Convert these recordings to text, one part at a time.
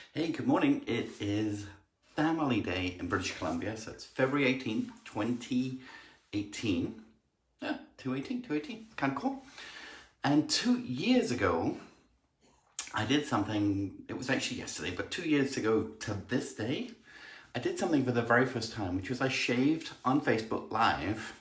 Hey, good morning. It is Family Day in British Columbia, so it's February 18th, 2018. Yeah, 218, kind of cool. And 2 years ago, I did something, it was actually yesterday, but 2 years ago to this day, I did something for the very first time, which was I shaved on Facebook Live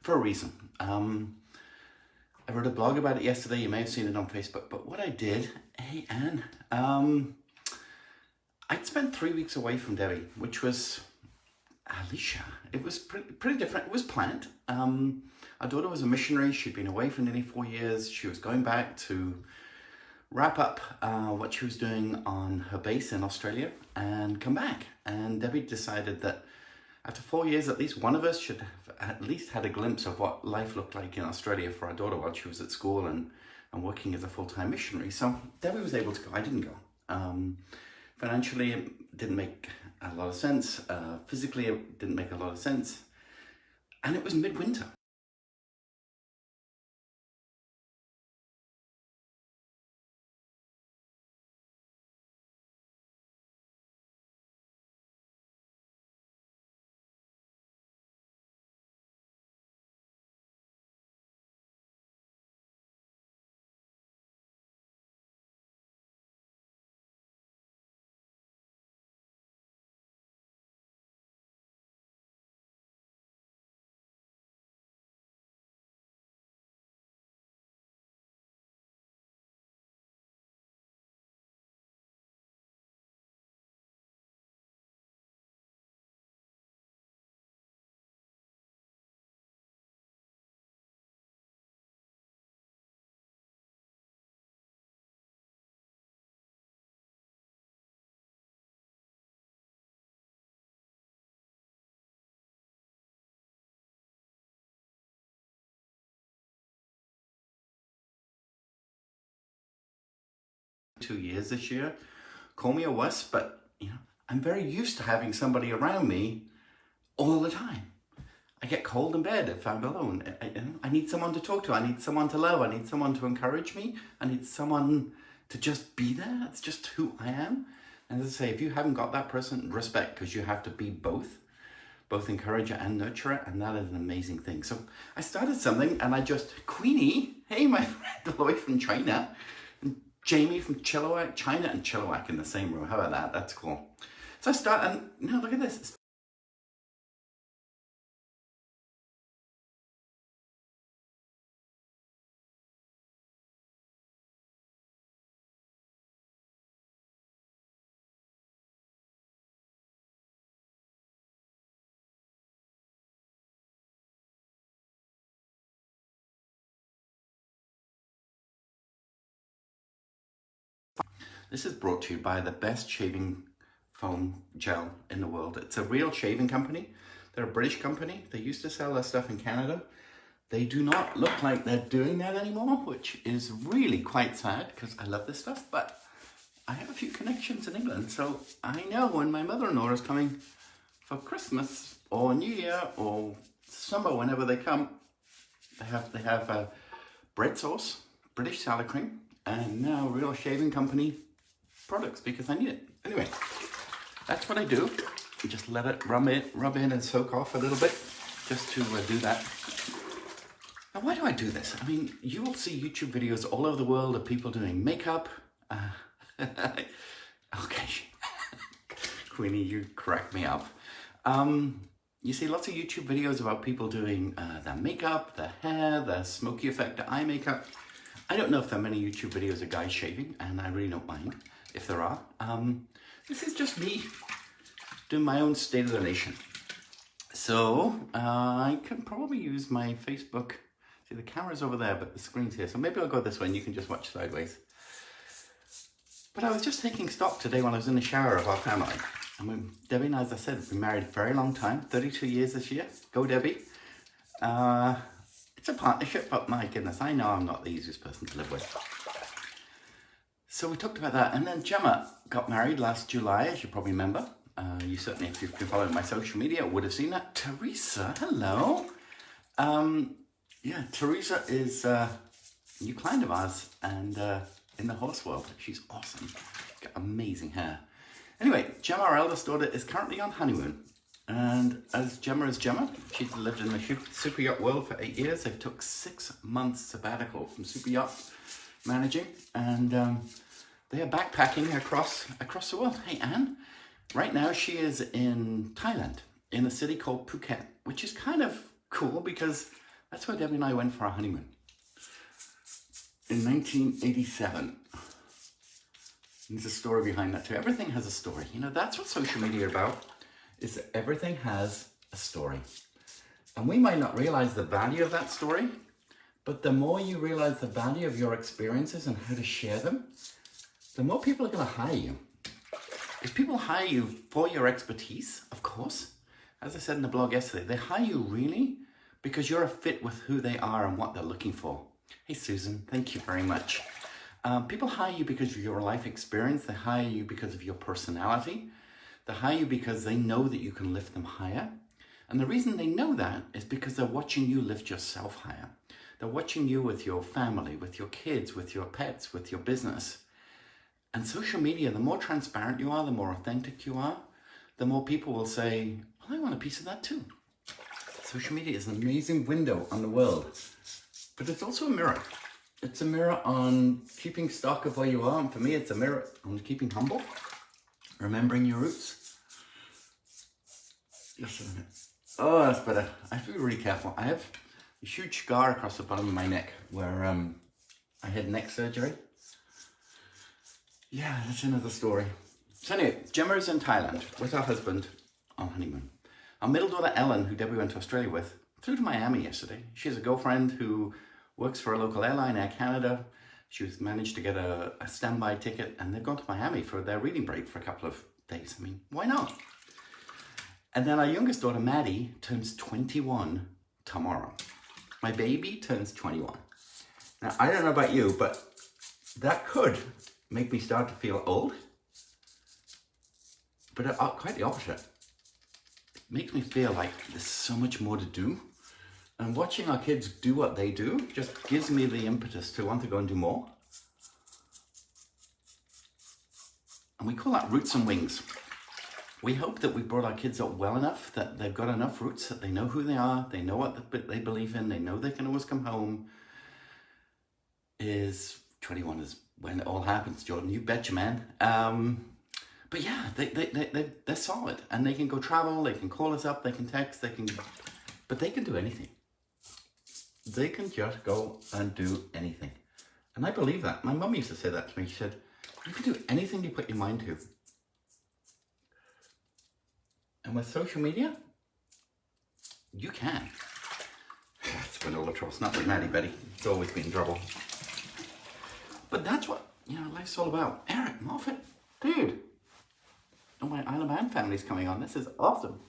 for a reason. I wrote a blog about it yesterday, you may have seen it on Facebook, but what I did, hey Anne, I'd spent 3 weeks away from Debbie, which was Alicia. It was pretty different. It was planned. Our daughter was a missionary. She'd been away for nearly 4 years. She was going back to wrap up what she was doing on her base in Australia and come back. And Debbie decided that after 4 years, at least one of us should have at least had a glimpse of what life looked like in Australia for our daughter while she was at school and working as a full-time missionary. So Debbie was able to go. I didn't go. Financially, it didn't make a lot of sense. Physically, it didn't make a lot of sense. And it was midwinter. Two years this year. Call me a wuss, but I'm very used to having somebody around me all the time. I get cold in bed if I'm alone. I need someone to talk to. I need someone to love. I need someone to encourage me. I need someone to just be there. It's just who I am. And as I say, if you haven't got that person, respect, because you have to be both encourager and nurturer, and that is an amazing thing. So I started something, and Queenie, hey, my friend all the way from China, and Jamie from Chilliwack, China and Chilliwack in the same room. How about that? That's cool. So I start, and look at this. It's This is brought to you by the best shaving foam gel in the world. It's a real shaving company. They're a British company. They used to sell their stuff in Canada. They do not look like they're doing that anymore, which is really quite sad because I love this stuff, but I have a few connections in England, so I know when my mother-in-law is coming for Christmas or New Year or summer, whenever they come, they have bread sauce, British salad cream, and now real shaving company products because I need it. Anyway, that's what I do. You just let it rub in and soak off a little bit just to do that. Now, why do I do this? I mean, you will see YouTube videos all over the world of people doing makeup. Okay, Queenie, you crack me up. You see lots of YouTube videos about people doing their makeup, their hair, their smoky effect, their eye makeup. I don't know if there are many YouTube videos of guys shaving, and I really don't mind if there are. This is just me doing my own State of the Nation. So I can probably use my Facebook. See, the camera's over there, but the screen's here. So maybe I'll go this way and you can just watch sideways. But I was just taking stock today when I was in the shower of our family. And Debbie and I, as I said, have been married a very long time, 32 years this year. Go Debbie. It's a partnership, but my goodness, I know I'm not the easiest person to live with. So we talked about that, and then Gemma got married last July, as you probably remember. You certainly, if you've been following my social media, would have seen that. Teresa, hello. Yeah, Teresa is a new client of ours, and in the horse world, she's awesome. Got amazing hair. Anyway, Gemma, our eldest daughter, is currently on honeymoon. And as Gemma is Gemma, she's lived in the super yacht world for 8 years. They took 6 months sabbatical from super yacht managing, and they are backpacking across the world. Hey, Anne, right now she is in Thailand, in a city called Phuket, which is kind of cool because that's where Debbie and I went for our honeymoon in 1987. There's a story behind that too. Everything has a story. You know, that's what social media are about, is that everything has a story. And we might not realize the value of that story, but the more you realize the value of your experiences and how to share them, the more people are going to hire you. If people hire you for your expertise, of course, as I said in the blog yesterday, they hire you really because you're a fit with who they are and what they're looking for. Hey, Susan, thank you very much. People hire you because of your life experience. They hire you because of your personality. They hire you because they know that you can lift them higher. And the reason they know that is because they're watching you lift yourself higher. They're watching you with your family, with your kids, with your pets, with your business. And social media, the more transparent you are, the more authentic you are, the more people will say, well, I want a piece of that too. Social media is an amazing window on the world, but it's also a mirror. It's a mirror on keeping stock of where you are. And for me, it's a mirror on keeping humble, remembering your roots. Just a minute. Oh, that's better. I have to be really careful. I have a huge scar across the bottom of my neck where I had neck surgery. Yeah, that's another story. So anyway, Gemma is in Thailand with her husband on honeymoon. Our middle daughter, Ellen, who Debbie went to Australia with, flew to Miami yesterday. She has a girlfriend who works for a local airline, Air Canada. She's managed to get a standby ticket, and they've gone to Miami for their reading break for a couple of days. I mean, why not? And then our youngest daughter, Maddie, turns 21 tomorrow. My baby turns 21. Now, I don't know about you, but that could make me start to feel old. But quite the opposite. It makes me feel like there's so much more to do. And watching our kids do what they do just gives me the impetus to want to go and do more. And we call that roots and wings. We hope that we've brought our kids up well enough that they've got enough roots, that they know who they are, they know what they believe in, they know they can always come home. 21 is when it all happens, Jordan, you betcha, man. But yeah, they're solid, and they can go travel, they can call us up, they can text, but they can do anything. They can just go and do anything. And I believe that. My mum used to say that to me. She said, you can do anything you put your mind to. And with social media, you can. It's been all across, not with Maddie Betty. It's always been trouble. But that's what, life's all about. Eric Moffat, dude. And my Isle of Man family's coming on. This is awesome.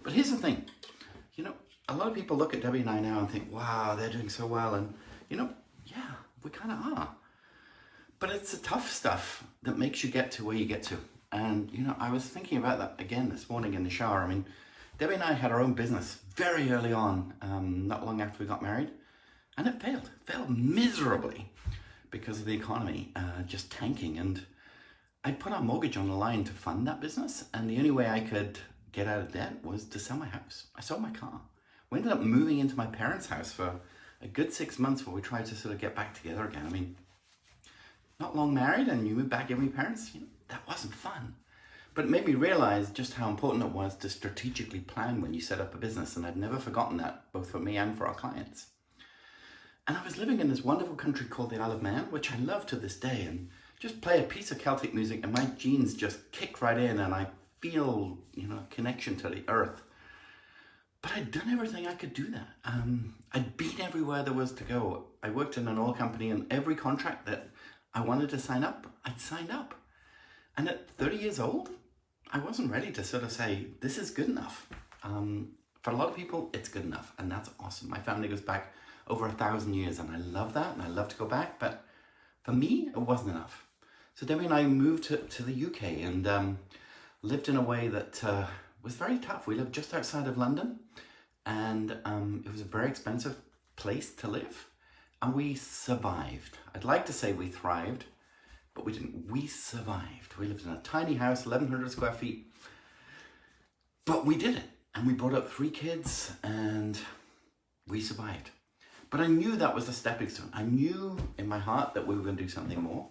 But here's the thing. A lot of people look at Debbie and I now and think, wow, they're doing so well. And, yeah, we kind of are. But it's the tough stuff that makes you get to where you get to. And, I was thinking about that again this morning in the shower. I mean, Debbie and I had our own business very early on, not long after we got married. And it failed miserably because of the economy just tanking. And I put our mortgage on the line to fund that business. And the only way I could get out of debt was to sell my house. I sold my car. We ended up moving into my parents' house for a good 6 months while we tried to sort of get back together again. I mean, not long married and you move back in with your parents, that wasn't fun. But it made me realize just how important it was to strategically plan when you set up a business. And I've never forgotten that, both for me and for our clients. And I was living in this wonderful country called the Isle of Man, which I love to this day. And just play a piece of Celtic music and my genes just kick right in and I feel, connection to the earth. But I'd done everything I could do that. I'd been everywhere there was to go. I worked in an oil company, and every contract that I wanted to sign up, I'd signed up. And at 30 years old, I wasn't ready to sort of say, this is good enough. For a lot of people, it's good enough, and that's awesome. My family goes back over 1,000 years, and I love that, and I love to go back, but for me, it wasn't enough. So Debbie and I moved to the UK and lived in a way that was very tough. We lived just outside of London, and it was a very expensive place to live, and we survived. I'd like to say we thrived, but we didn't. We survived. We lived in a tiny house, 1,100 square feet, but we did it. And we brought up 3 kids and we survived. But I knew that was the stepping stone. I knew in my heart that we were going to do something more.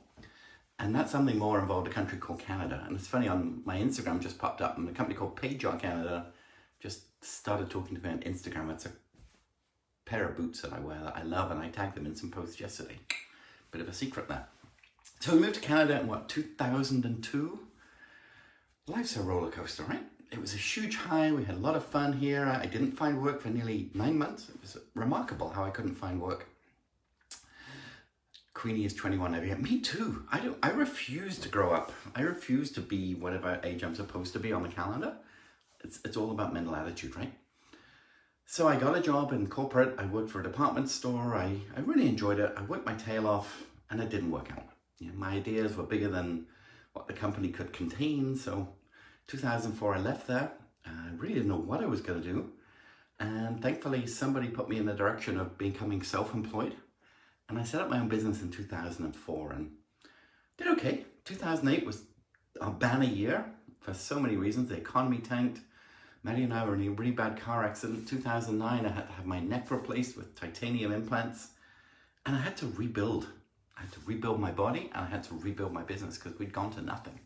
And that something more involved a country called Canada. And it's funny, on my Instagram just popped up, and a company called Payjob Canada just started talking to me on Instagram. It's a pair of boots that I wear that I love, and I tagged them in some posts yesterday. Bit of a secret there. So we moved to Canada in 2002? Life's a roller coaster, right? It was a huge high. We had a lot of fun here. I didn't find work for nearly 9 months. It was remarkable how I couldn't find work. Queenie is 21 every year. Me too. I refuse to grow up. I refuse to be whatever age I'm supposed to be on the calendar. It's all about mental attitude, right? So I got a job in corporate. I worked for a department store. I really enjoyed it. I worked my tail off, and it didn't work out. You know, my ideas were bigger than what the company could contain. So 2004, I left there. I really didn't know what I was going to do. And thankfully, somebody put me in the direction of becoming self-employed. And I set up my own business in 2004 and did okay. 2008 was a banner year for so many reasons. The economy tanked. Maddie and I were in a really bad car accident. 2009, I had to have my neck replaced with titanium implants. And I had to rebuild. I had to rebuild my body, and I had to rebuild my business because we'd gone to nothing.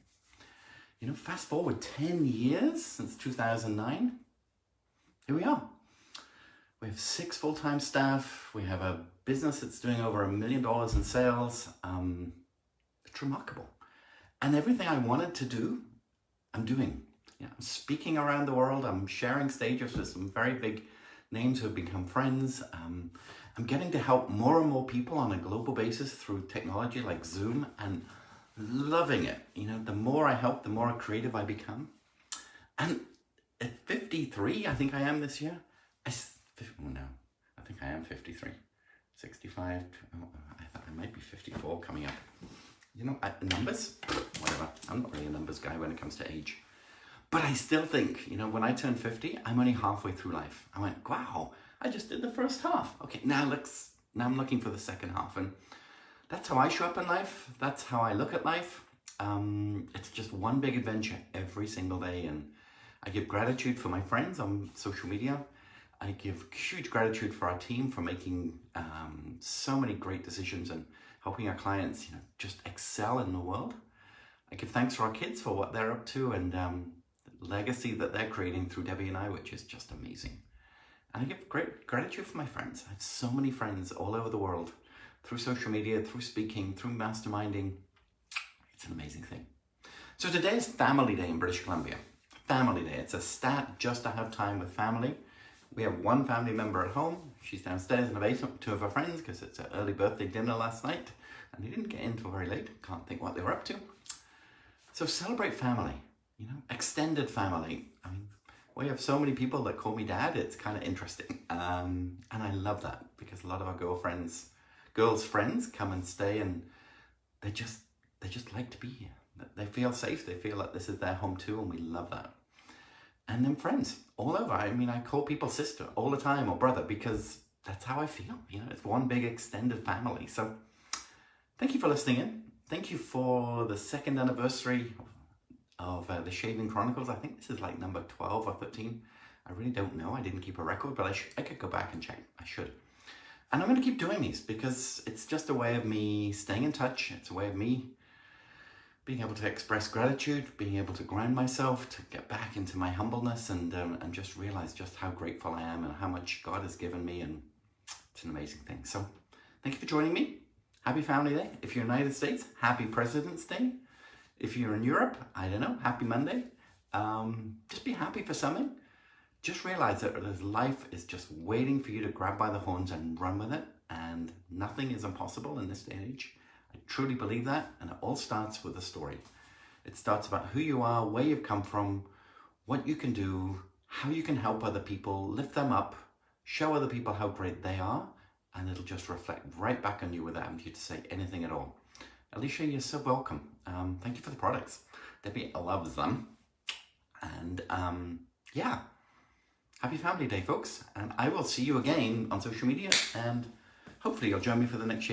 You know, fast forward 10 years since 2009. Here we are. We have 6 full-time staff. We have a business that's doing over $1 million in sales. It's remarkable. And everything I wanted to do, I'm doing. Yeah, I'm speaking around the world. I'm sharing stages with some very big names who have become friends. I'm getting to help more and more people on a global basis through technology like Zoom, and loving it. You know, the more I help, the more creative I become. And at 53, I think I am this year. I think I am 53. 65, I might be 54 coming up. You know, numbers, whatever. I'm not really a numbers guy when it comes to age. But I still think, you know, when I turn 50, I'm only halfway through life. I went, wow, I just did the first half. Okay, now I'm looking for the second half. And that's how I show up in life. That's how I look at life. It's just one big adventure every single day. And I give gratitude for my friends on social media. I give huge gratitude for our team for making so many great decisions and helping our clients, you know, just excel in the world. I give thanks for our kids for what they're up to and the legacy that they're creating through Debbie and I, which is just amazing. And I give great gratitude for my friends. I have so many friends all over the world through social media, through speaking, through masterminding. It's an amazing thing. So today is Family Day in British Columbia. Family Day. It's a stat just to have time with family. We have one family member at home. She's downstairs in the basement with 2 of her friends because it's an early birthday dinner last night and they didn't get in till very late. Can't think what they were up to. So celebrate family, you know, extended family. I mean, we have so many people that call me dad. It's kind of interesting. And I love that because a lot of our girls' friends come and stay and they just like to be here. They feel safe. They feel like this is their home too. And we love that. And then friends all over. I mean, I call people sister all the time or brother because that's how I feel. You know, it's one big extended family. So thank you for listening in. Thank you for the 2nd anniversary of the Shaving Chronicles. I think this is like number 12 or 13. I really don't know. I didn't keep a record, but I could go back and check. I should. And I'm going to keep doing these because it's just a way of me staying in touch. It's a way of me being able to express gratitude, being able to ground myself, to get back into my humbleness and just realize just how grateful I am and how much God has given me. And it's an amazing thing. So thank you for joining me. Happy Family Day. If you're in the United States, happy President's Day. If you're in Europe, I don't know, happy Monday. Just be happy for something. Just realize that this life is just waiting for you to grab by the horns and run with it. And nothing is impossible in this day and age. I truly believe that, and it all starts with a story. It starts about who you are, where you've come from, what you can do, how you can help other people, lift them up, show other people how great they are, and it'll just reflect right back on you without having you to say anything at all. Alicia, you're so welcome. Thank you for the products. Debbie loves them. And yeah, happy Family Day, folks. And I will see you again on social media, and hopefully you'll join me for the next year.